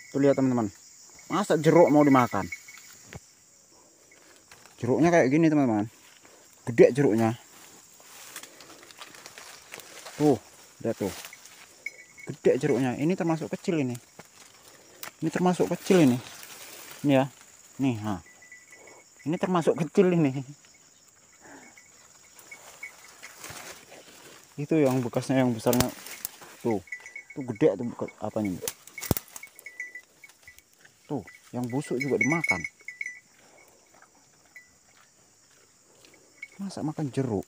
Tuh lihat teman-teman, masa jeruk mau dimakan? Jeruknya kayak gini teman-teman, gede jeruknya. Tuh, lihat tuh, gede jeruknya. Ini termasuk kecil ini. Ini termasuk kecil ini. Ini ya, nih, nah. Ini termasuk kecil ini. Itu yang bekasnya, yang besarnya tuh. Tuh gede tuh bekas apanya. Tuh, yang busuk juga dimakan. Masa makan jeruk?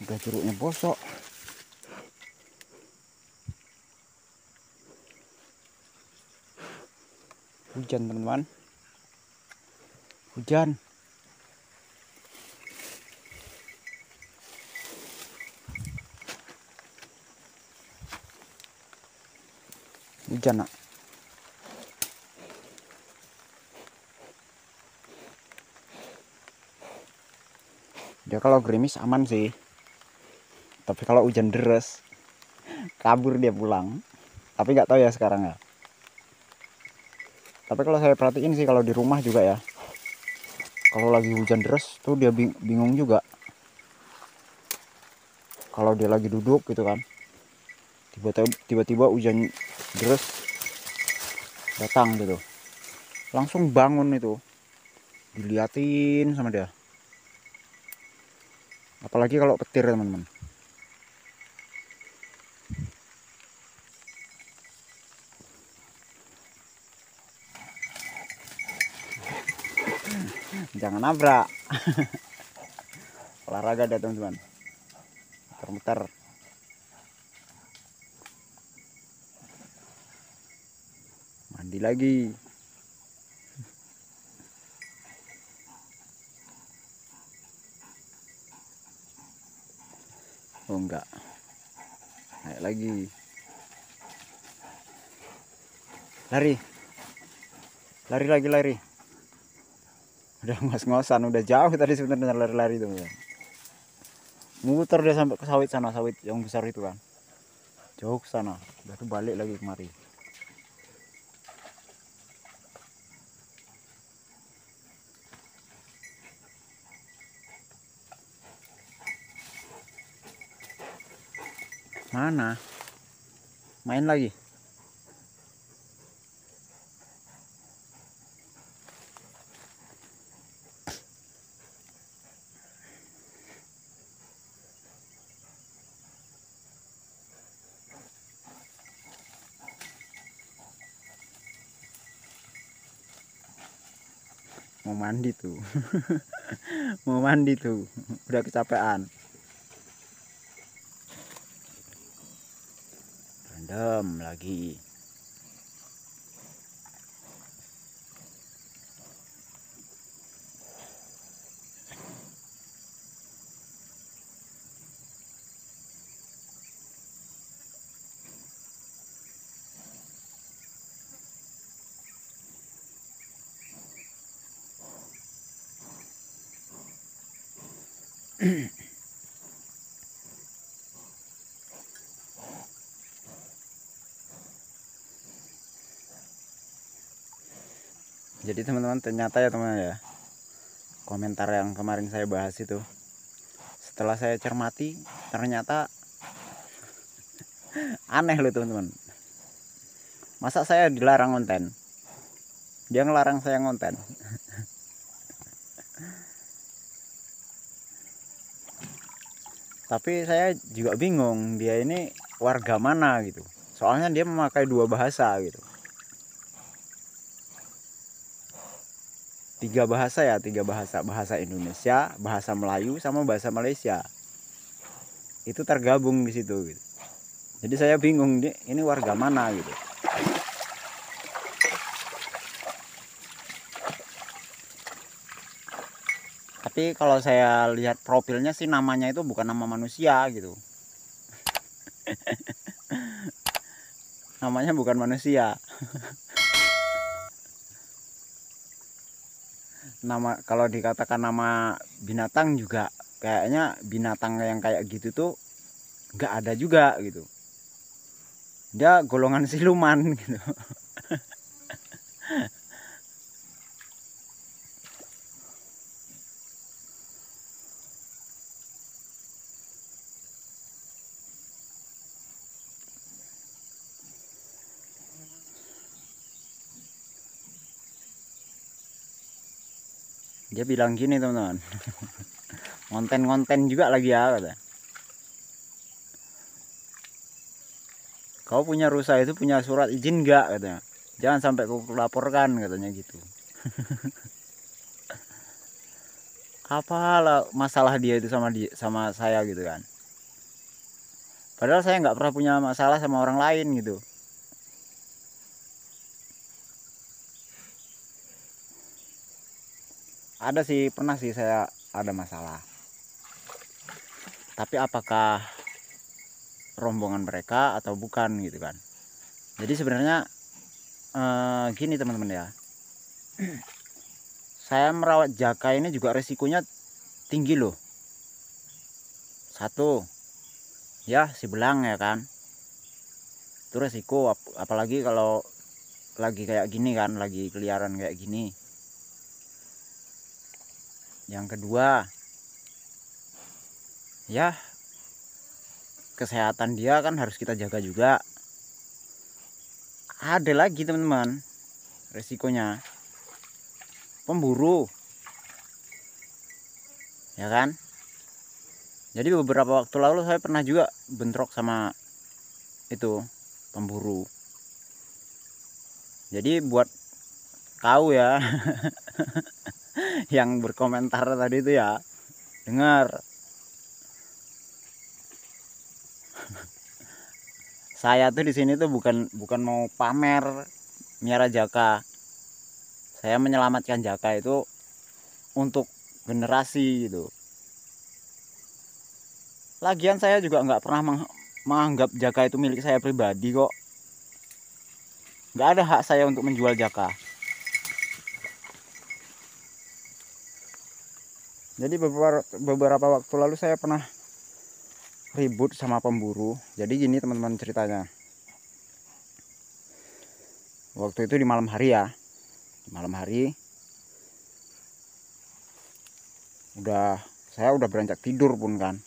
Udah jeruknya bosok. Hujan teman-teman. Hujan. Hujan nak. Dia kalau gerimis aman sih. Tapi kalau hujan deras, kabur dia pulang. Tapi nggak tahu ya sekarang ya. Tapi kalau saya perhatiin sih kalau di rumah juga ya. Kalau lagi hujan deras tuh dia bingung juga. Kalau dia lagi duduk gitu kan, tiba-tiba hujan deras datang gitu, langsung bangun itu, diliatin sama dia. Apalagi kalau petir teman-teman. Jangan nabrak. Olahraga deh teman-teman, muter-muter. Mandi lagi. Oh enggak, naik lagi. Lari, lari lagi, lari. Udah ngos-ngosan, udah jauh tadi sebenarnya lari-lari teman-teman. Muter dia sampai ke sawit sana, sawit yang besar itu kan, jauh ke sana. Udah tuh balik lagi kemari. Mana? Main lagi. Mau mandi tuh. Mau mandi tuh. Udah kecapean. Rendam lagi. Jadi teman-teman, ternyata ya teman ya, komentar yang kemarin saya bahas itu, setelah saya cermati, ternyata aneh loh teman-teman. Masa saya dilarang konten, dia ngelarang saya ngonten. Tapi saya juga bingung, dia ini warga mana gitu. Soalnya dia memakai dua bahasa gitu. Tiga bahasa ya, tiga bahasa. Bahasa Indonesia, bahasa Melayu, sama bahasa Malaysia. Itu tergabung di situ gitu. Jadi saya bingung, ini warga mana gitu. Tapi kalau saya lihat profilnya sih namanya itu bukan nama manusia gitu. Namanya bukan manusia. Nama kalau dikatakan nama binatang juga kayaknya binatang yang kayak gitu tuh nggak ada juga gitu. Dia golongan siluman gitu. Dia bilang gini teman-teman, konten-konten juga lagi ya kata. Kau punya rusa itu punya surat izin nggak katanya. Jangan sampai kau laporkan katanya gitu. Apalah masalah dia itu sama saya gitu kan. Padahal saya nggak pernah punya masalah sama orang lain gitu. Ada sih, pernah sih saya ada masalah. Tapi apakah rombongan mereka atau bukan gitu kan. Jadi sebenarnya gini teman-teman ya. Saya merawat jaka ini juga resikonya tinggi loh. Satu, ya si belang ya kan. Itu resiko, apalagi kalau lagi kayak gini kan, lagi keliaran kayak gini. Yang kedua, ya kesehatan dia kan harus kita jaga juga. Ada lagi teman-teman, resikonya pemburu, ya kan. Jadi beberapa waktu lalu saya pernah juga bentrok sama itu pemburu. Jadi buat tahu ya, yang berkomentar tadi itu ya, dengar. Saya tuh di sini tuh bukan mau pamer miara jaka. Saya menyelamatkan jaka itu untuk generasi gitu. Lagian saya juga nggak pernah menganggap jaka itu milik saya pribadi kok. Nggak ada hak saya untuk menjual jaka. Jadi beberapa waktu lalu saya pernah ribut sama pemburu. Jadi gini teman-teman ceritanya. Waktu itu di malam hari ya. Di malam hari saya udah beranjak tidur pun kan.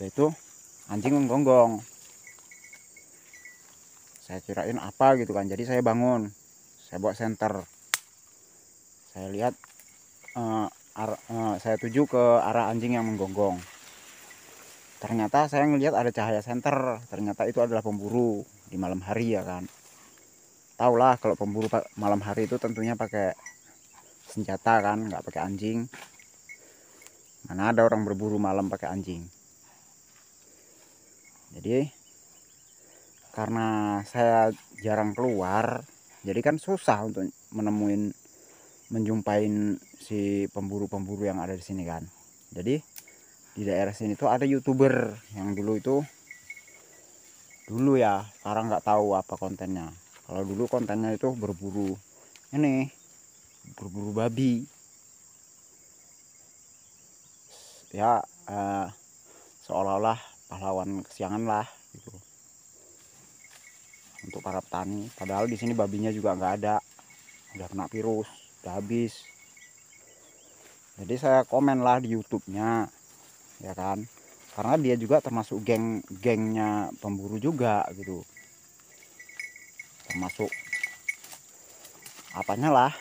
Udah itu anjing menggonggong. Saya kirain apa gitu kan. Jadi saya bangun. Saya bawa senter. Saya lihat saya tuju ke arah anjing yang menggonggong. Ternyata saya ngelihat ada cahaya senter. Ternyata itu adalah pemburu di malam hari ya kan. Tahu lah kalau pemburu malam hari itu tentunya pakai senjata kan, nggak pakai anjing. Mana ada orang berburu malam pakai anjing. Jadi karena saya jarang keluar, jadi kan susah untuk menjumpai si pemburu-pemburu yang ada di sini kan. Jadi di daerah sini tuh ada YouTuber yang dulu ya, sekarang nggak tahu apa kontennya. Kalau dulu kontennya itu berburu babi ya, seolah-olah pahlawan kesiangan lah gitu untuk para petani. Padahal di sini babinya juga nggak ada, udah kena virus, udah habis. Jadi saya komen lah di YouTube-nya ya kan, karena dia juga termasuk gengnya pemburu juga gitu, termasuk apanya lah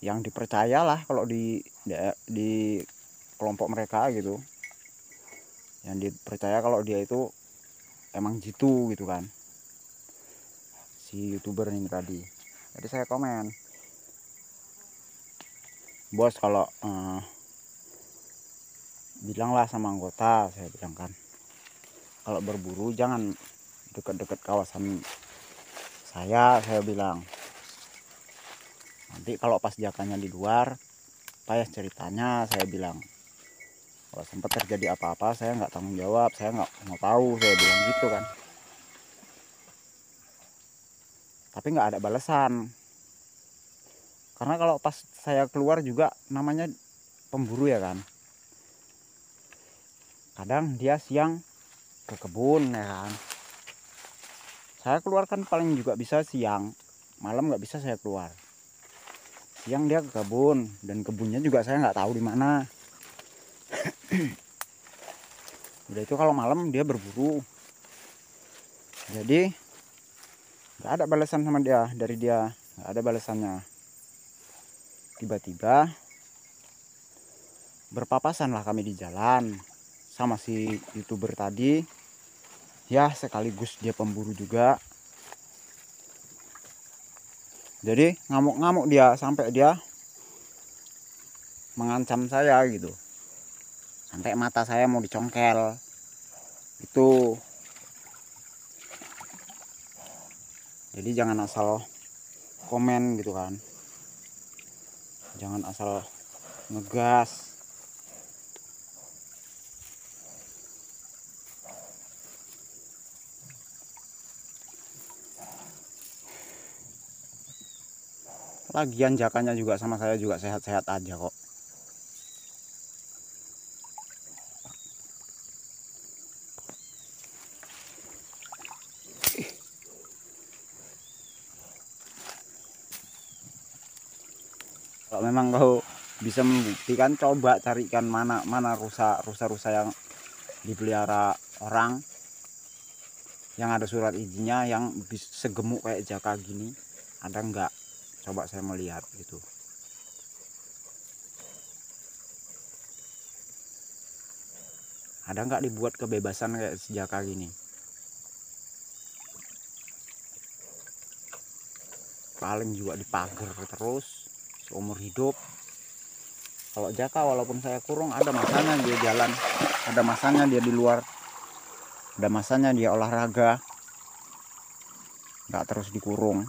yang dipercaya lah kalau di kelompok mereka gitu, yang dipercaya kalau dia itu emang jitu gitu kan, si YouTuber ini tadi. Jadi saya komen, bos kalau bilanglah sama anggota, saya bilang kan, kalau berburu jangan dekat-dekat kawasan saya bilang. Nanti kalau pas jakanya di luar, payah ceritanya, saya bilang. Kalau sempat terjadi apa-apa, saya nggak tanggung jawab, saya nggak mau tahu, saya bilang gitu kan. Tapi nggak ada balasan. Karena kalau pas saya keluar juga namanya pemburu ya kan, kadang dia siang ke kebun ya kan. Saya keluar kan paling juga bisa siang, malam nggak bisa saya keluar. Siang dia ke kebun, dan kebunnya juga saya nggak tahu di mana. Udah itu kalau malam dia berburu, jadi nggak ada balasan sama dia, dari dia nggak ada balasannya. Tiba-tiba berpapasan lah kami di jalan sama si YouTuber tadi. Ya sekaligus dia pemburu juga. Jadi ngamuk-ngamuk dia, sampai dia mengancam saya gitu. Sampai mata saya mau dicongkel. Itu. Jadi jangan asal komen gitu kan. Jangan asal ngegas. Lagian jakanya juga sama saya juga sehat-sehat aja kok. Kalau memang kau bisa membuktikan, coba carikan mana rusa yang dipelihara orang, yang ada surat izinnya, yang segemuk kayak jaka gini, ada enggak? Coba saya mau lihat gitu. Ada enggak dibuat kebebasan kayak jaka gini? Paling juga dipagar terus seumur hidup. Kalau jaka walaupun saya kurung, ada masanya dia jalan, ada masanya dia di luar, ada masanya dia olahraga, nggak terus dikurung.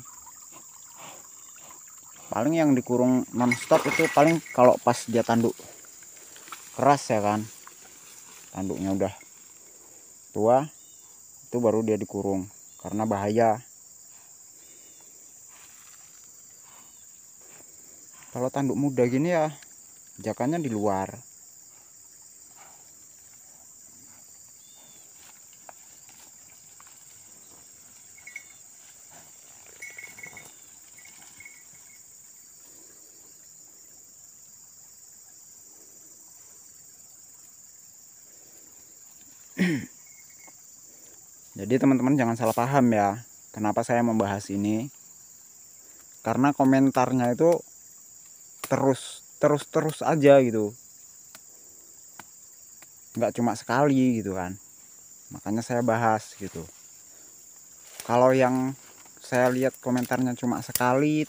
Paling yang dikurung nonstop itu paling kalau pas dia tanduk keras ya kan, tanduknya udah tua, itu baru dia dikurung karena bahaya. Kalau tanduk muda gini ya jakanya di luar. Jadi teman-teman jangan salah paham ya, kenapa saya membahas ini. Karena komentarnya itu terus aja gitu, nggak cuma sekali gitu kan. Makanya saya bahas gitu. Kalau yang saya lihat komentarnya cuma sekali,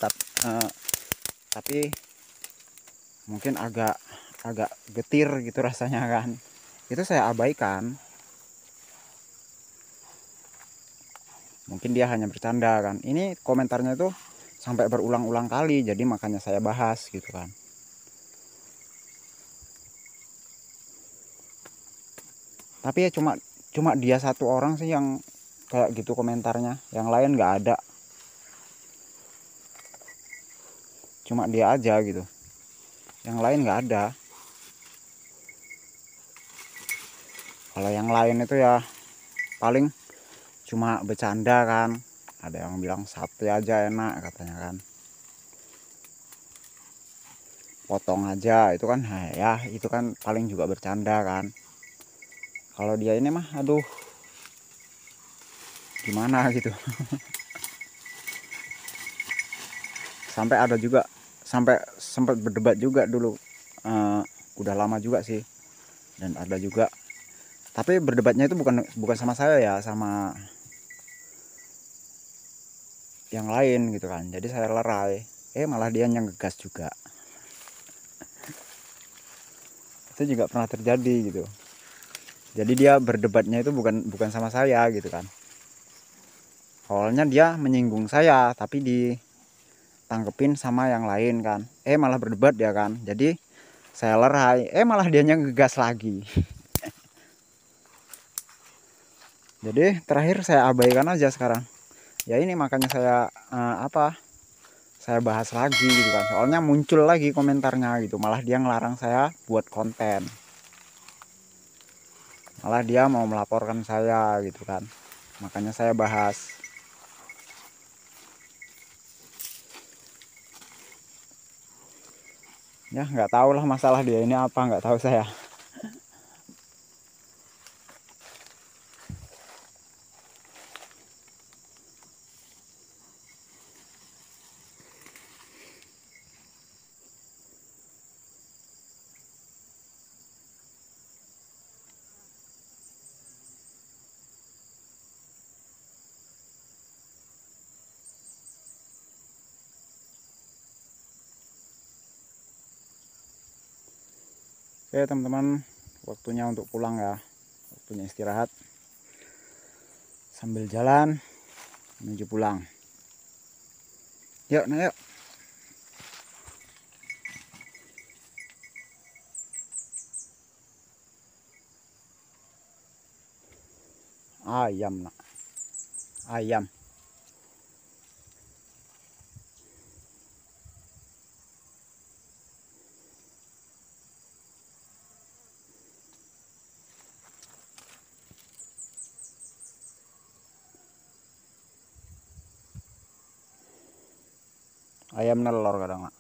tapi mungkin agak getir gitu rasanya kan, itu saya abaikan. Mungkin dia hanya bercanda kan. Ini komentarnya tuh sampai berulang-ulang kali, jadi makanya saya bahas gitu kan. Tapi ya cuma dia satu orang sih yang kayak gitu komentarnya, yang lain nggak ada. Cuma dia aja gitu, yang lain nggak ada. Kalau yang lain itu ya paling cuma bercanda kan. Ada yang bilang sate aja enak katanya kan, potong aja itu kan, ya itu kan paling juga bercanda kan. Kalau dia ini mah aduh gimana gitu. Sampai ada juga, sampai sempat berdebat juga dulu, udah lama juga sih. Dan ada juga, tapi berdebatnya itu bukan sama saya ya, sama yang lain gitu kan. Jadi saya lerai, malah dia yang ngegas juga. Itu juga pernah terjadi gitu. Jadi dia berdebatnya itu bukan sama saya gitu kan. Awalnya dia menyinggung saya, tapi ditangkepin sama yang lain kan. Malah berdebat ya kan. Jadi saya lerai, malah dia yang ngegas lagi. Jadi terakhir saya abaikan aja sekarang. Ya ini makanya saya saya bahas lagi gitu kan. Soalnya muncul lagi komentarnya gitu, malah dia ngelarang saya buat konten, malah dia mau melaporkan saya gitu kan. Makanya saya bahas. Ya nggak tahu lah masalah dia ini apa, nggak tahu saya. Oke teman-teman, waktunya untuk pulang ya, waktunya istirahat sambil jalan menuju pulang. Yuk, nah yuk. Ayam nak, ayam. Ayam nelor kadang nak.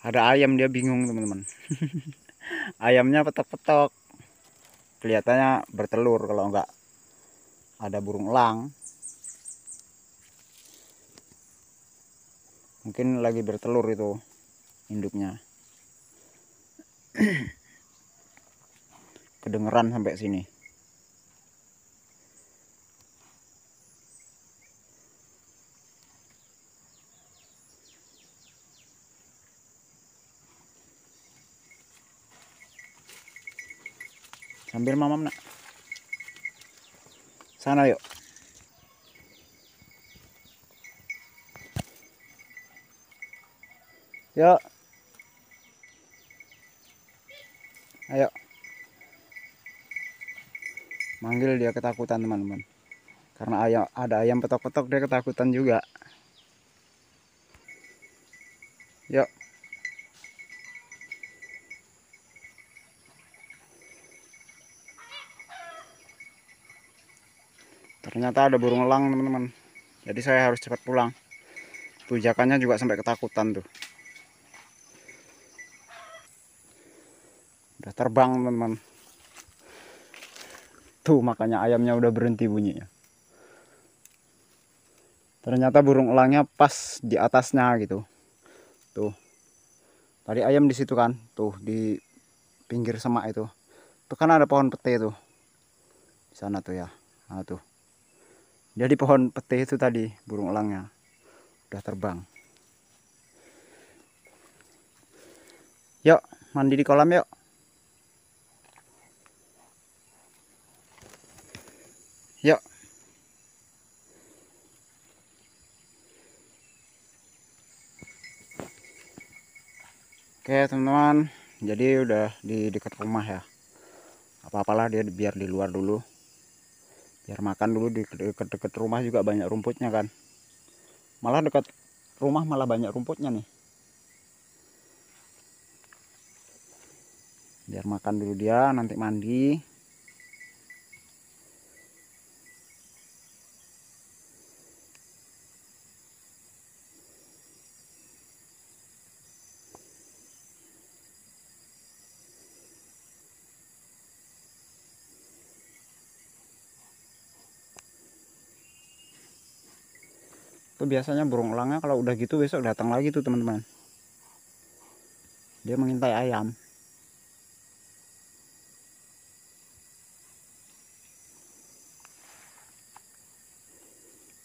Ada ayam dia bingung teman-teman. Ayamnya petok-petok, kelihatannya bertelur kalau enggak ada burung elang. Mungkin lagi bertelur itu induknya. Kedengeran sampai sini. Sambil mamam nak. Sana yuk. Yuk. Ayo. Manggil dia ketakutan teman-teman. Karena ada ayam petok-petok dia ketakutan juga. Yuk. Ternyata ada burung elang teman-teman. Jadi saya harus cepat pulang. Tujakannya juga sampai ketakutan tuh. Udah terbang teman-teman. Tuh makanya ayamnya udah berhenti bunyinya. Ternyata burung elangnya pas di atasnya gitu. Tuh. Tadi ayam di situ kan. Tuh di pinggir semak itu. Tuh kan ada pohon pete tuh. Di sana tuh ya. Nah tuh. Dia di pohon pete itu tadi burung elangnya. Udah terbang. Yuk, mandi di kolam yuk. Yuk. Oke teman-teman, jadi udah di dekat rumah ya. Apa-apalah dia biar di luar dulu. Biar makan dulu di dekat-dekat rumah juga banyak rumputnya kan. Malah dekat rumah malah banyak rumputnya nih. Biar makan dulu dia, nanti mandi. Tuh biasanya burung elangnya kalau udah gitu besok datang lagi tuh teman-teman. Dia mengintai ayam.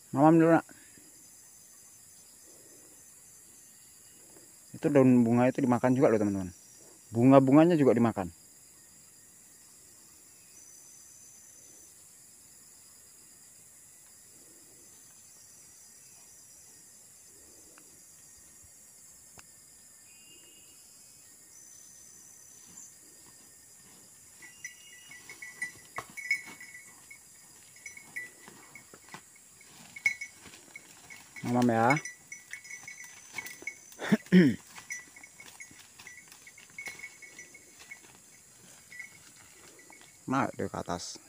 Mamam dulu nak. Itu daun bunga itu dimakan juga loh teman-teman. Bunga-bunganya juga dimakan. Mamam ya. Naik deh ke atas.